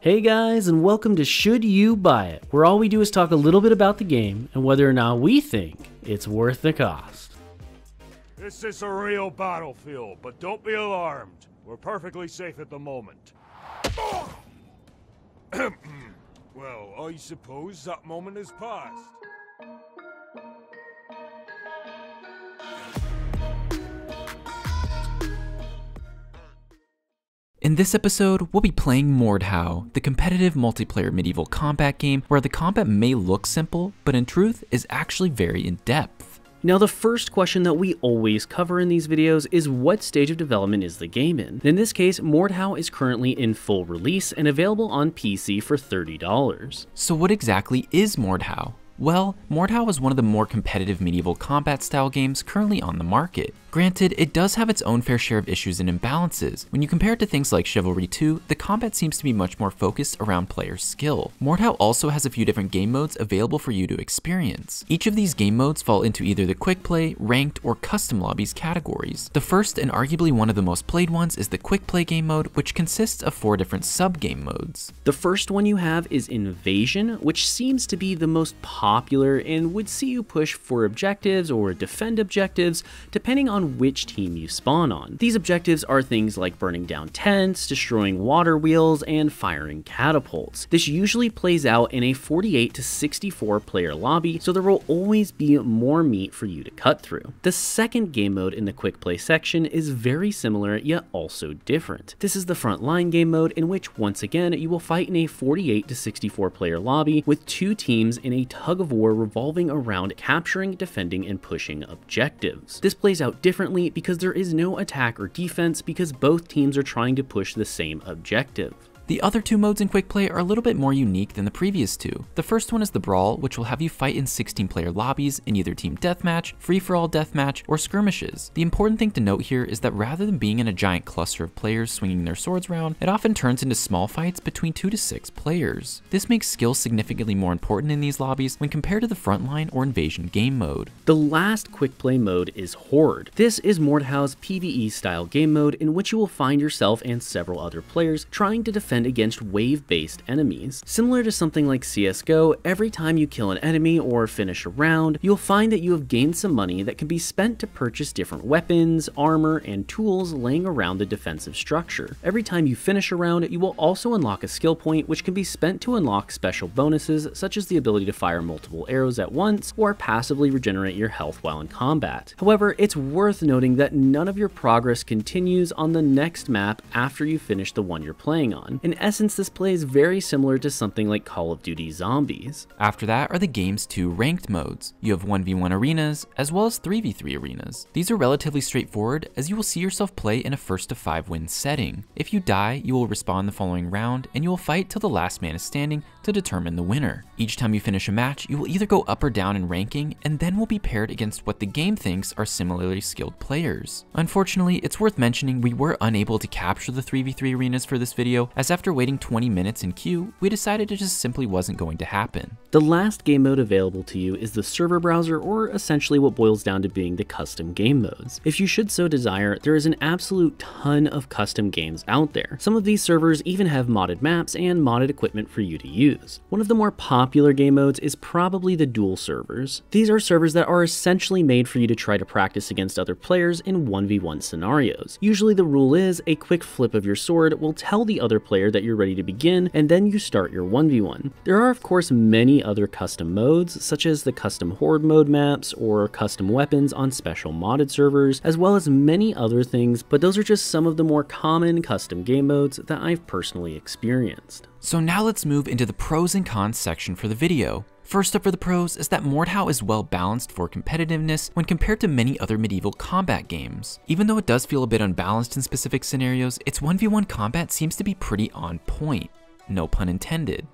Hey guys, and welcome to Should You Buy It, where all we do is talk a little bit about the game and whether or not we think it's worth the cost. This is a real battlefield, but don't be alarmed. We're perfectly safe at the moment. Well, I suppose that moment has passed. In this episode, we'll be playing Mordhau, the competitive multiplayer medieval combat game where the combat may look simple, but in truth is actually very in-depth. Now, the first question that we always cover in these videos is what stage of development is the game in? In this case, Mordhau is currently in full release and available on PC for $30. So what exactly is Mordhau? Well, Mordhau is one of the more competitive medieval combat style games currently on the market. Granted, it does have its own fair share of issues and imbalances. When you compare it to things like Chivalry 2, the combat seems to be much more focused around player skill. Mordhau also has a few different game modes available for you to experience. Each of these game modes fall into either the quick play, ranked, or custom lobbies categories. The first and arguably one of the most played ones is the quick play game mode, which consists of 4 different sub-game modes. The first one you have is Invasion, which seems to be the most popular and would see you push for objectives or defend objectives, depending on which team you spawn on. These objectives are things like burning down tents, destroying water wheels, and firing catapults. This usually plays out in a 48 to 64 player lobby, so there will always be more meat for you to cut through. The second game mode in the quick play section is very similar, yet also different. This is the frontline game mode, in which once again you will fight in a 48 to 64 player lobby with 2 teams in a tug of war revolving around capturing, defending, and pushing objectives. This plays out differently because there is no attack or defense because both teams are trying to push the same objective. The other 2 modes in quick play are a little bit more unique than the previous 2. The first one is the Brawl, which will have you fight in 16-player lobbies in either team deathmatch, free-for-all deathmatch, or skirmishes. The important thing to note here is that rather than being in a giant cluster of players swinging their swords around, it often turns into small fights between 2 to 6 players. This makes skill significantly more important in these lobbies when compared to the Frontline or Invasion game mode. The last quick play mode is Horde. This is Mordhau's PvE style game mode in which you will find yourself and several other players trying to defend against wave-based enemies. Similar to something like CSGO, every time you kill an enemy or finish a round, you'll find that you have gained some money that can be spent to purchase different weapons, armor, and tools laying around the defensive structure. Every time you finish a round, you will also unlock a skill point which can be spent to unlock special bonuses such as the ability to fire multiple arrows at once or passively regenerate your health while in combat. However, it's worth noting that none of your progress continues on the next map after you finish the one you're playing on. In essence, this plays very similar to something like Call of Duty Zombies. After that are the game's 2 ranked modes. You have 1v1 arenas, as well as 3v3 arenas. These are relatively straightforward, as you will see yourself play in a 1st to 5 win setting. If you die, you will respawn the following round, and you will fight till the last man is standing to determine the winner. Each time you finish a match, you will either go up or down in ranking, and then will be paired against what the game thinks are similarly skilled players. Unfortunately, it's worth mentioning we were unable to capture the 3v3 arenas for this video, as after waiting 20 minutes in queue, we decided it just simply wasn't going to happen. The last game mode available to you is the server browser, or essentially what boils down to being the custom game modes. If you should so desire, there is an absolute ton of custom games out there. Some of these servers even have modded maps and modded equipment for you to use. One of the more popular game modes is probably the duel servers. These are servers that are essentially made for you to try to practice against other players in 1v1 scenarios. Usually the rule is a quick flip of your sword will tell the other player that you're ready to begin, and then you start your 1v1. There are of course many other custom modes, such as the custom horde mode maps or custom weapons on special modded servers, as well as many other things, but those are just some of the more common custom game modes that I've personally experienced. So now let's move into the pros and cons section for the video. First up for the pros is that Mordhau is well balanced for competitiveness when compared to many other medieval combat games. Even though it does feel a bit unbalanced in specific scenarios, its 1v1 combat seems to be pretty on point. No pun intended.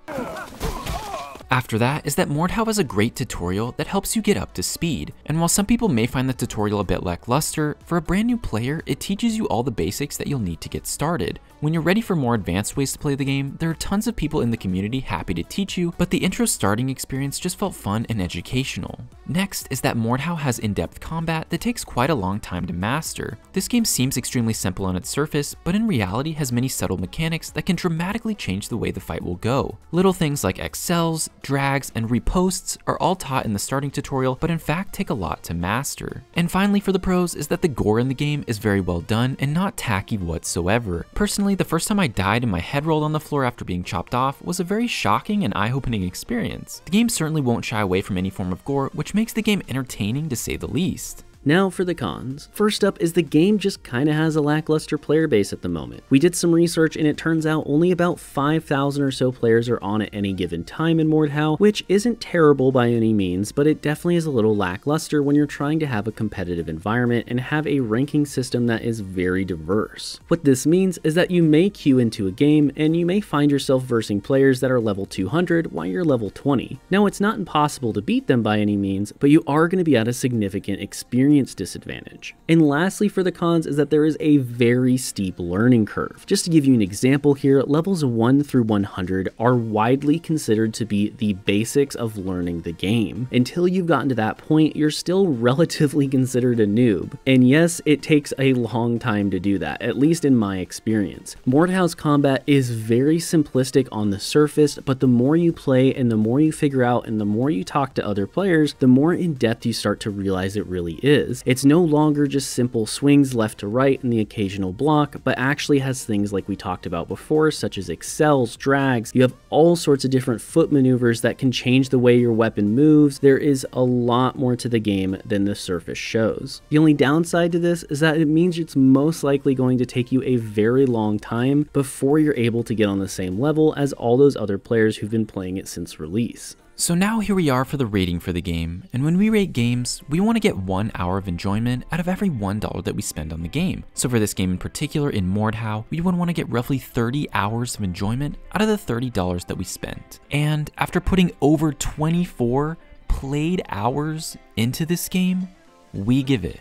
After that is that Mordhau has a great tutorial that helps you get up to speed, and while some people may find the tutorial a bit lackluster, for a brand new player, it teaches you all the basics that you'll need to get started. When you're ready for more advanced ways to play the game, there are tons of people in the community happy to teach you, but the intro starting experience just felt fun and educational. Next is that Mordhau has in-depth combat that takes quite a long time to master. This game seems extremely simple on its surface, but in reality has many subtle mechanics that can dramatically change the way the fight will go. Little things like excels, drags, and reposts are all taught in the starting tutorial, but in fact take a lot to master. And finally for the pros is that the gore in the game is very well done and not tacky whatsoever. Personally, the first time I died and my head rolled on the floor after being chopped off was a very shocking and eye-opening experience. The game certainly won't shy away from any form of gore, which makes the game entertaining to say the least. Now for the cons. First up is the game just kinda has a lackluster player base at the moment. We did some research and it turns out only about 5,000 or so players are on at any given time in Mordhau, which isn't terrible by any means, but it definitely is a little lackluster when you're trying to have a competitive environment and have a ranking system that is very diverse. What this means is that you may queue into a game and you may find yourself versing players that are level 200 while you're level 20. Now it's not impossible to beat them by any means, but you are going to be at a significant experience disadvantage. And lastly for the cons is that there is a very steep learning curve. Just to give you an example here, levels 1 through 100 are widely considered to be the basics of learning the game. Until you've gotten to that point, you're still relatively considered a noob. And yes, it takes a long time to do that, at least in my experience. Mordhau's combat is very simplistic on the surface, but the more you play and the more you figure out and the more you talk to other players, the more in depth you start to realize it really is. It's no longer just simple swings left to right and the occasional block, but actually has things like we talked about before, such as excels, drags. You have all sorts of different foot maneuvers that can change the way your weapon moves. There is a lot more to the game than the surface shows. The only downside to this is that it means it's most likely going to take you a very long time before you're able to get on the same level as all those other players who've been playing it since release. So now here we are for the rating for the game, and when we rate games, we want to get 1 hour of enjoyment out of every $1 that we spend on the game. So for this game in particular, in Mordhau, we would want to get roughly 30 hours of enjoyment out of the $30 that we spent. And after putting over 24 played hours into this game, we give it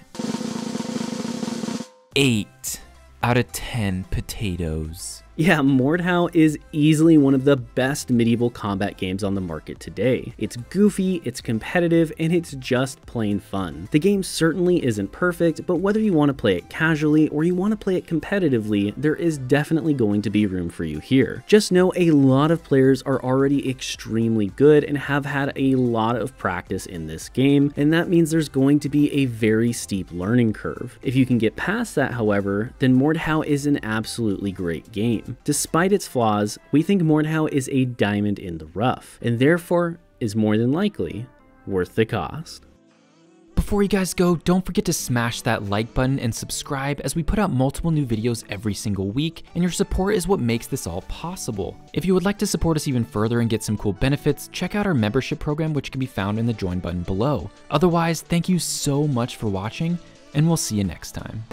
8 out of 10 potatoes. Yeah, Mordhau is easily one of the best medieval combat games on the market today. It's goofy, it's competitive, and it's just plain fun. The game certainly isn't perfect, but whether you want to play it casually or you want to play it competitively, there is definitely going to be room for you here. Just know a lot of players are already extremely good and have had a lot of practice in this game, and that means there's going to be a very steep learning curve. If you can get past that, however, then Mordhau is an absolutely great game. Despite its flaws, we think Mordhau is a diamond in the rough, and therefore is more than likely worth the cost. Before you guys go, don't forget to smash that like button and subscribe as we put out multiple new videos every single week, and your support is what makes this all possible. If you would like to support us even further and get some cool benefits, check out our membership program, which can be found in the join button below. Otherwise, thank you so much for watching, and we'll see you next time.